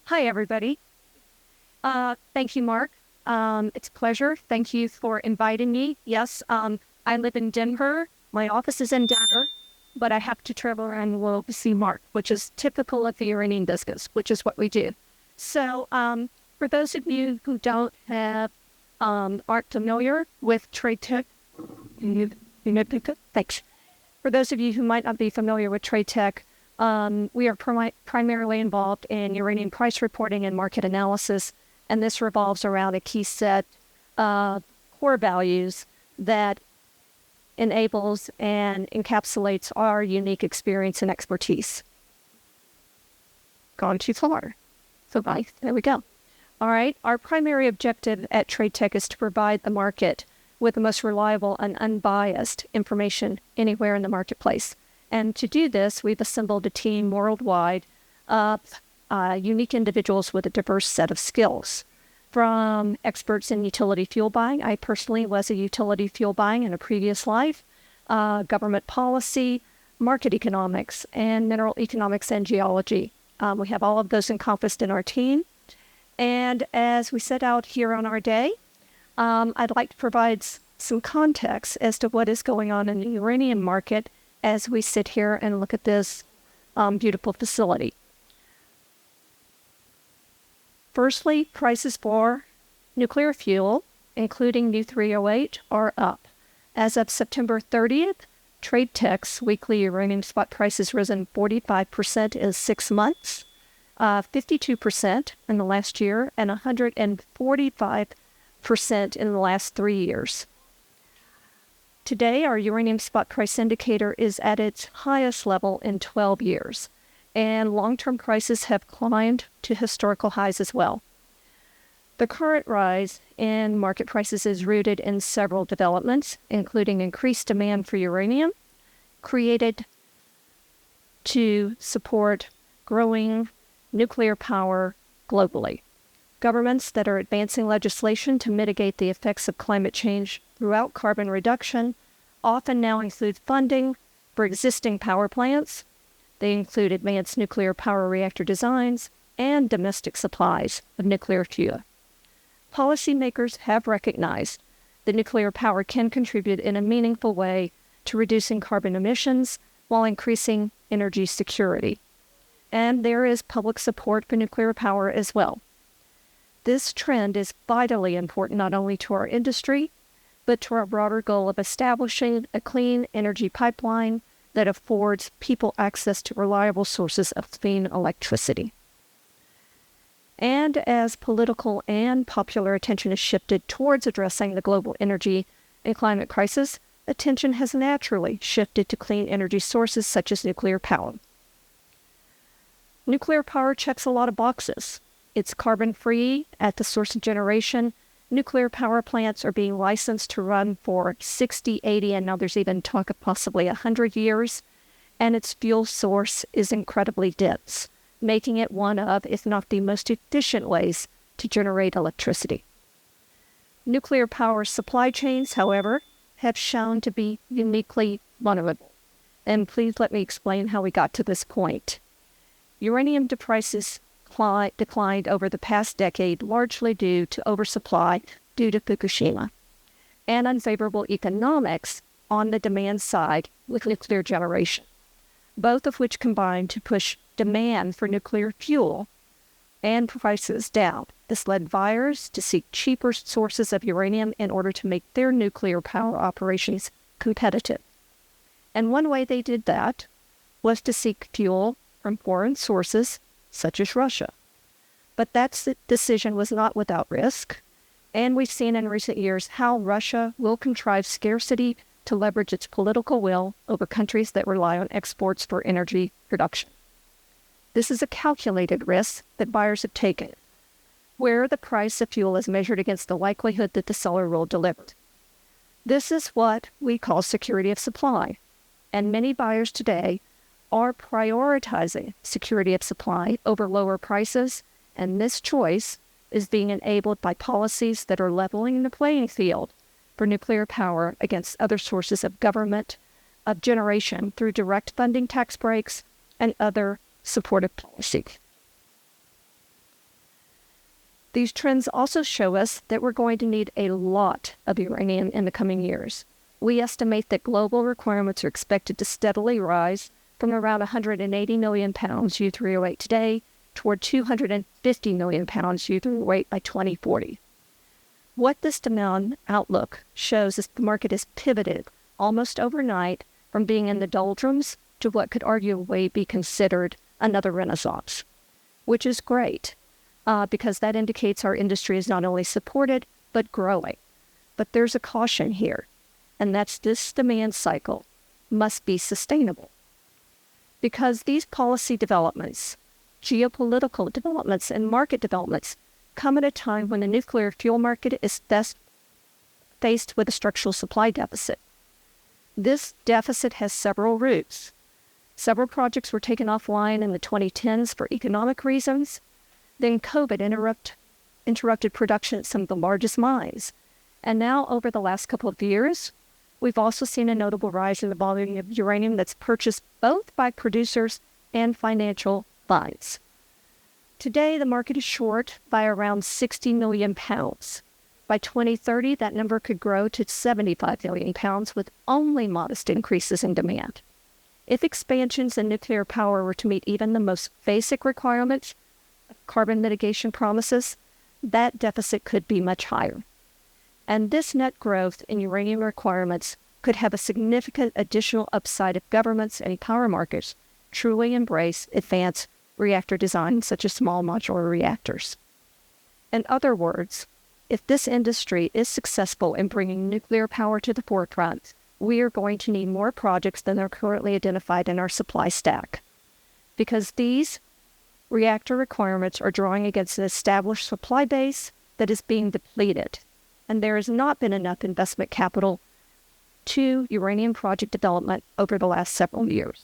Hi, everybody. Thank you, Mark. It's a pleasure. Thank you for inviting me. Yes, I live in Denver. My office is in Denver, but I have to travel around the world to see Mark, which is typical of the uranium business, which is what we do. So, for those of you who aren't familiar with trade tech, thanks. For those of you who might not be familiar with trade tech, we are primarily involved in uranium price reporting and market analysis, and this revolves around a key set of core values that enables and encapsulates our unique experience and expertise. Gone too far. So bye. There we go. All right. Our primary objective at Trade Tech is to provide the market with the most reliable and unbiased information anywhere in the marketplace. And to do this, we've assembled a team worldwide of unique individuals with a diverse set of skills. From experts in utility fuel buying, I personally was a utility fuel buying in a previous life, government policy, market economics, and mineral economics and geology. We have all of those encompassed in our team. And as we set out here on our day, I'd like to provide some context as to what is going on in the uranium market as we sit here and look at this beautiful facility. Firstly, prices for nuclear fuel, including U-308, are up. As of September 30th, Trade Tech's weekly uranium spot price has risen 45% in 6 months, 52% in the last year, and 145% in the last 3 years. Today, our uranium spot price indicator is at its highest level in 12 years, and long-term prices have climbed to historical highs as well. The current rise in market prices is rooted in several developments, including increased demand for uranium, created to support growing nuclear power globally. Governments that are advancing legislation to mitigate the effects of climate change throughout carbon reduction often now include funding for existing power plants. They include advanced nuclear power reactor designs and domestic supplies of nuclear fuel. Policymakers have recognized that nuclear power can contribute in a meaningful way to reducing carbon emissions while increasing energy security. And there is public support for nuclear power as well. This trend is vitally important not only to our industry, but to our broader goal of establishing a clean energy pipeline that affords people access to reliable sources of clean electricity. And as political and popular attention is shifted towards addressing the global energy and climate crisis, attention has naturally shifted to clean energy sources such as nuclear power. Nuclear power checks a lot of boxes. It's carbon-free at the source of generation. Nuclear power plants are being licensed to run for 60, 80, and now there's even talk of possibly 100 years, and its fuel source is incredibly dense, making it one of, if not the most efficient ways to generate electricity. Nuclear power supply chains, however, have shown to be uniquely vulnerable. And please let me explain how we got to this point. Uranium prices declined over the past decade, largely due to oversupply due to Fukushima, and unfavorable economics on the demand side with nuclear generation, both of which combined to push demand for nuclear fuel and prices down. This led buyers to seek cheaper sources of uranium in order to make their nuclear power operations competitive. And one way they did that was to seek fuel from foreign sources such as Russia. But that decision was not without risk, and we've seen in recent years how Russia will contrive scarcity to leverage its political will over countries that rely on exports for energy production. This is a calculated risk that buyers have taken, where the price of fuel is measured against the likelihood that the seller will deliver. This is what we call security of supply, and many buyers today are prioritizing security of supply over lower prices, and this choice is being enabled by policies that are leveling the playing field for nuclear power against other sources of government of generation through direct funding tax breaks and other supportive policy. These trends also show us that we're going to need a lot of uranium in the coming years. We estimate that global requirements are expected to steadily rise from around 180 million pounds U3O8 today toward 250 million pounds U3O8 by 2040. What this demand outlook shows is the market has pivoted almost overnight from being in the doldrums to what could arguably be considered another renaissance, which is great because that indicates our industry is not only supported but growing. But there's a caution here, and that's this demand cycle must be sustainable. Because these policy developments, geopolitical developments, and market developments come at a time when the nuclear fuel market is faced with a structural supply deficit. This deficit has several roots. Several projects were taken offline in the 2010s for economic reasons. Then COVID interrupted production at some of the largest mines. And now, over the last couple of years, we've also seen a notable rise in the volume of uranium that's purchased both by producers and financial funds. Today, the market is short by around 60 million pounds. By 2030, that number could grow to 75 million pounds with only modest increases in demand. If expansions in nuclear power were to meet even the most basic requirements of carbon mitigation promises, that deficit could be much higher. And this net growth in uranium requirements could have a significant additional upside if governments and power markets truly embrace advanced reactor designs such as small modular reactors. In other words, if this industry is successful in bringing nuclear power to the forefront, we are going to need more projects than are currently identified in our supply stack. Because these reactor requirements are drawing against an established supply base that is being depleted, and there has not been enough investment capital to uranium project development over the last several years.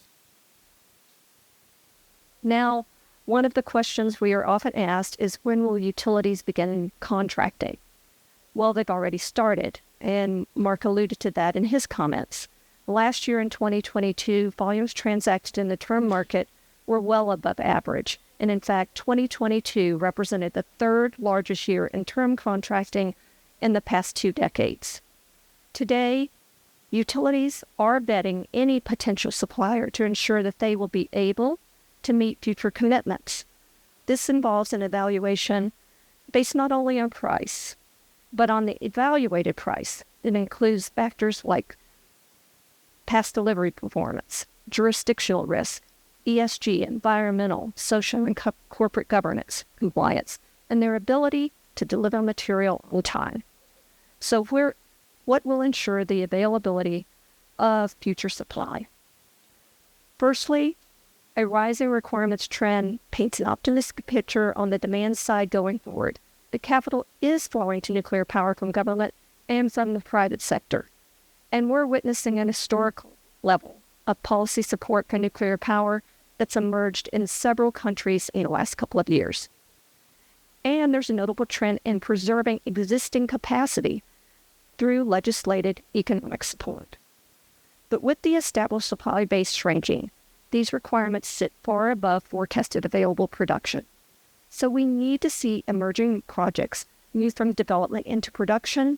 Now, one of the questions we are often asked is when will utilities begin contracting? Well, they've already started, and Mark alluded to that in his comments. Last year in 2022, volumes transacted in the term market were well above average, and in fact, 2022 represented the third largest year in term contracting in the past 2 decades. Today, utilities are vetting any potential supplier to ensure that they will be able to meet future commitments. This involves an evaluation based not only on price, but on the evaluated price. It includes factors like past delivery performance, jurisdictional risk, ESG, environmental, social, and corporate governance compliance, and their ability to deliver material on time. So what will ensure the availability of future supply? Firstly, a rising requirements trend paints an optimistic picture on the demand side going forward. The capital is flowing to nuclear power from government and from the private sector. And we're witnessing an historical level of policy support for nuclear power that's emerged in several countries in the last couple of years. And there's a notable trend in preserving existing capacity through legislated economic support. But with the established supply base shrinking, these requirements sit far above forecasted available production. So we need to see emerging projects move from development into production.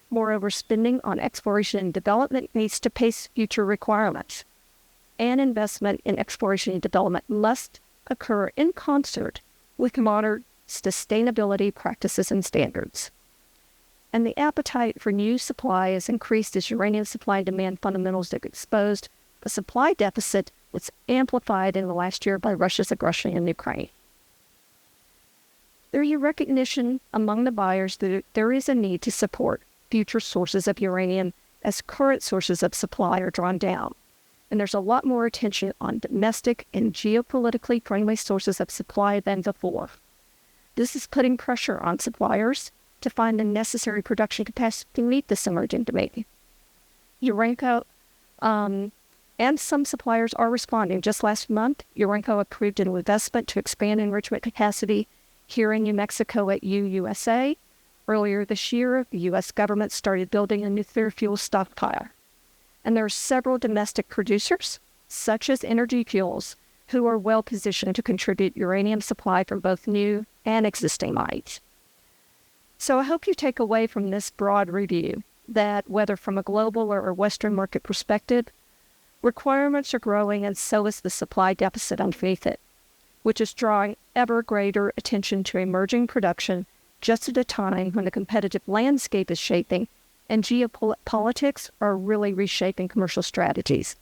Moreover, spending on exploration and development needs to pace future requirements. And investment in exploration and development must occur in concert with modern sustainability practices and standards. And the appetite for new supply has increased as uranium supply and demand fundamentals are exposed. The supply deficit was amplified in the last year by Russia's aggression in Ukraine. There is a recognition among the buyers that there is a need to support future sources of uranium as current sources of supply are drawn down. And there's a lot more attention on domestic and geopolitically friendly sources of supply than before. This is putting pressure on suppliers to find the necessary production capacity to meet this emerging demand. Urenco and some suppliers are responding. Just last month, Urenco approved an investment to expand enrichment capacity here in New Mexico at UUSA. Earlier this year, the U.S. government started building a nuclear fuel stockpile. And there are several domestic producers, such as Energy Fuels, who are well positioned to contribute uranium supply from both new and existing mines. So I hope you take away from this broad review that whether from a global or a Western market perspective, requirements are growing and so is the supply deficit underneath it, which is drawing ever greater attention to emerging production just at a time when the competitive landscape is shaping and geopolitics are really reshaping commercial strategies.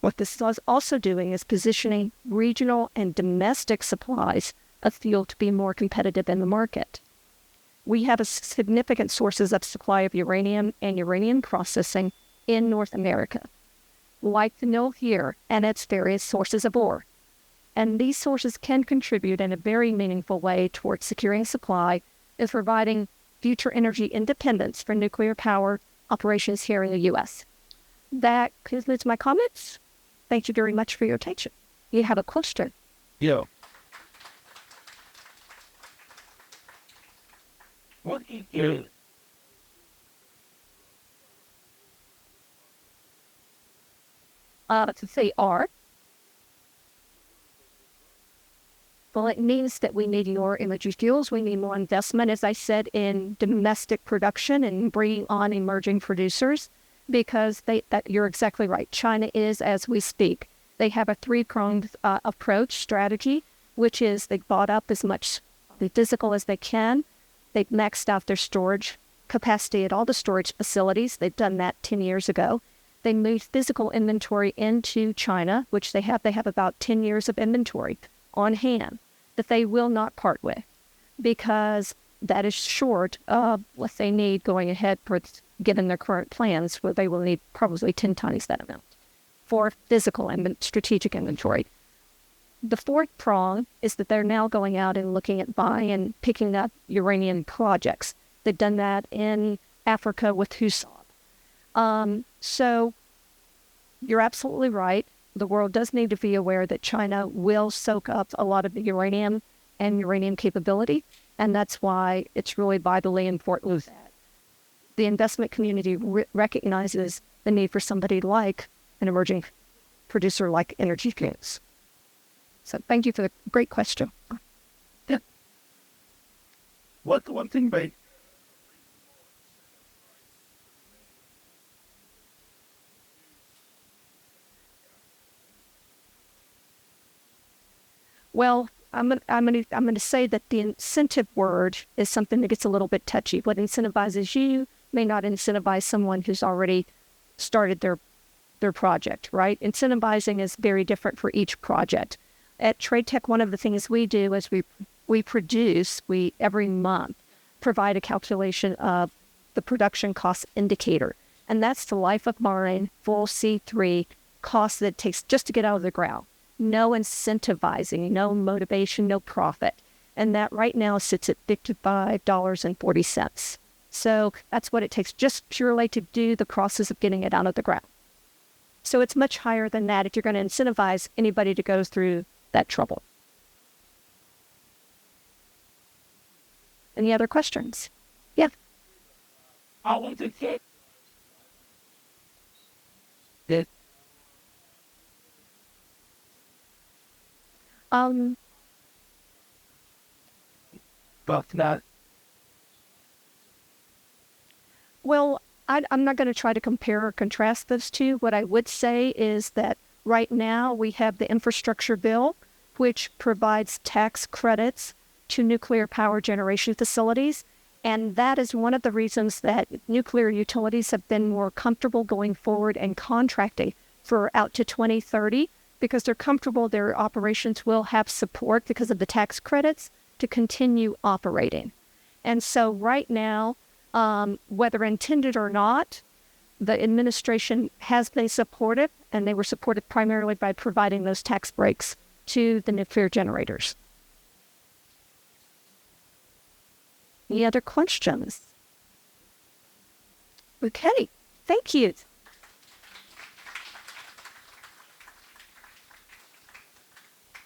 What this is also doing is positioning regional and domestic supplies of fuel to be more competitive in the market. We have a significant sources of supply of uranium and uranium processing in North America, like the mill here and its various sources of ore. And these sources can contribute in a very meaningful way towards securing supply and providing future energy independence for nuclear power operations here in the U.S. That concludes my comments. Thank you very much for your attention. You have a question? Yeah. What is To say art. Well, it means that we need more energy fuels. We need more investment, as I said, in domestic production and bringing on emerging producers, because you're exactly right. China is, as we speak, they have a three-pronged approach strategy, which is they've bought up as much the physical as they can. They've maxed out their storage capacity at all the storage facilities. They've done that 10 years ago. They moved physical inventory into China, which they have about 10 years of inventory on hand that they will not part with, because that is short of what they need going ahead for given their current plans, where they will need probably 10 times that amount for physical and strategic inventory. The fourth prong is that they're now going out and looking at buying and picking up uranium projects. They've done that in Africa with Husab. So you're absolutely right. The world does need to be aware that China will soak up a lot of the uranium and uranium capability, and that's why it's really vitally important that the investment community recognizes the need for somebody like an emerging producer like Energy Fuels. So thank you for the great question. Yeah. What the one thing by Well, I'm going to say that the incentive word is something that gets a little bit touchy. What incentivizes you may not incentivize someone who's already started their project, right? Incentivizing is very different for each project. At Trade Tech, one of the things we do is we every month provide a calculation of the production cost indicator. And that's the life of mine, full C3 cost that it takes just to get out of the ground. No incentivizing, no motivation, no profit. And that right now sits at $55.40. So that's what it takes just purely to do the process of getting it out of the ground. So it's much higher than that if you're going to incentivize anybody to go through that trouble. Any other questions? Yeah. I want to get that. But not. Well, I'm not going to try to compare or contrast those two. What I would say is that right now we have the infrastructure bill, which provides tax credits to nuclear power generation facilities. And that is one of the reasons that nuclear utilities have been more comfortable going forward and contracting for out to 2030, because they're comfortable their operations will have support because of the tax credits to continue operating. And so right now, whether intended or not, the administration has been supportive, and they were supported primarily by providing those tax breaks to the nuclear generators. Any other questions? Okay, thank you.